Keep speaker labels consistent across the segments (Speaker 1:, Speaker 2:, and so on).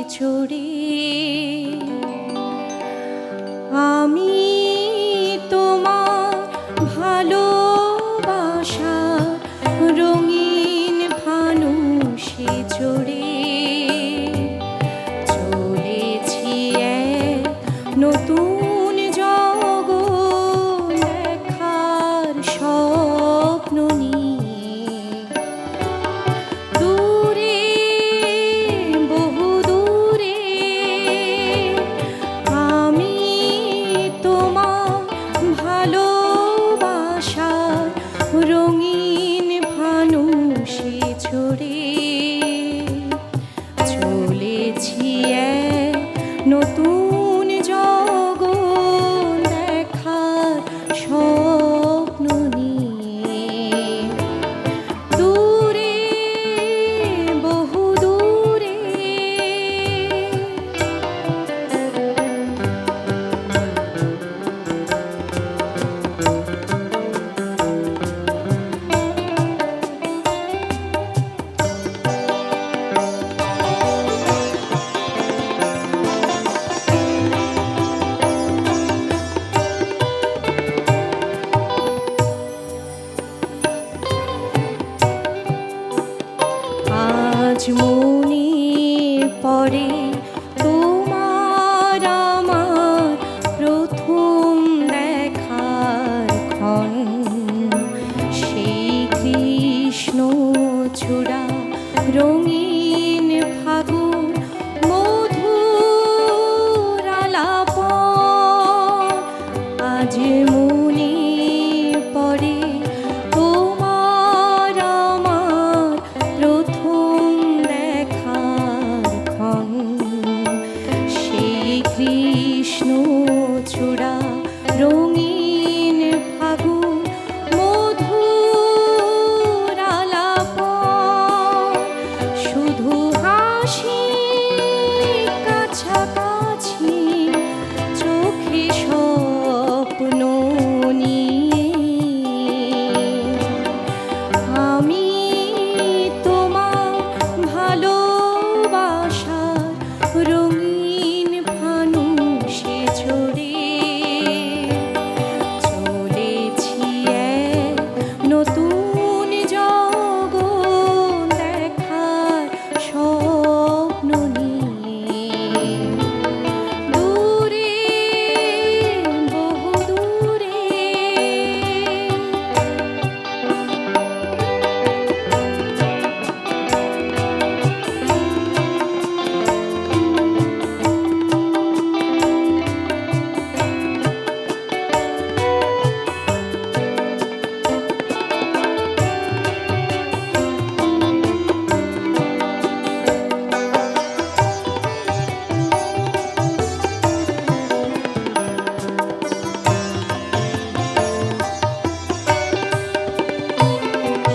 Speaker 1: চড়ে আমি তোমার ভালোবাসা রঙিন ফানুষে চড়ে চলেছি এক নতুন জগৎ দেখার স্বপ্ন নিয়ে। দূরে বহু দূরে আমি তোমার ভালোবাসার রঙিন ফানুষে চড়ে চলেছি এক নতুন জগৎ দেখার স্বপ্ন নিয়ে। দূরে বহু দূরে আজ মনে পড়ে তোমার আমার প্রথম দেখার ক্ষণ। সেই কৃষ্ণ চূড়া রঙিন ফাগুন মধুর আলাপন। আজ মনে পড়ে তোমার আমার প্রথম দেখার ক্ষণ। সেই কৃষ্ণ চূড়া রঙিন ফাগুন মধুর আলাপন। শুধু হাসি কাছাকাছি চোখে স্বপ্ন নিয়ে আমি তোমার ভালোবাসার রঙিন ফানুষে চড়ে চলেছি এক নতুন জগৎ দেখার স্বপ্ন নিয়ে। দূরে বহু দূরে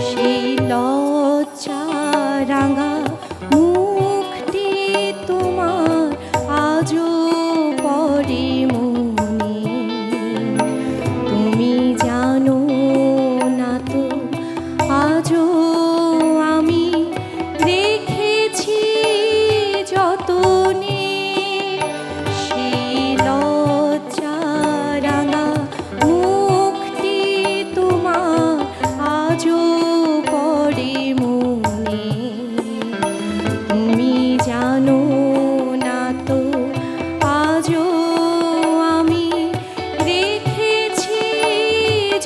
Speaker 1: সেই লজ্জা রাঙা মুখটি তোমার আজও পড়ে মনে। তুমি জানো না তো আজও আমি রেখেছি যতনে। সেই লজ্জা রাঙা মুখটি তোমার আজও পড়ে মনে। তুমি জানো না তো আজও আমি রেখেছি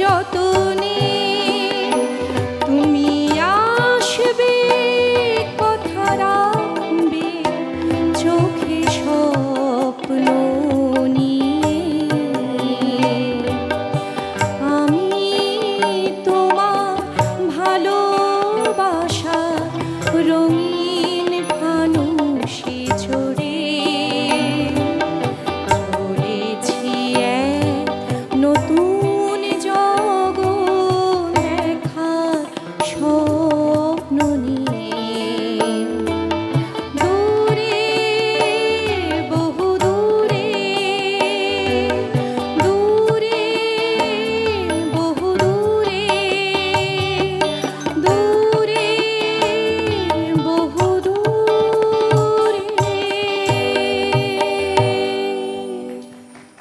Speaker 1: যতনে। তুমি আসবে কথা রাখবে চোখে স্বপ্ন নিয়ে। আমি তোমার ভালোবাসার রঙিন ফানুষে চড়ে চলেছি এক নতুন জগৎ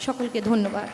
Speaker 1: সকলকে ধন্যবাদ।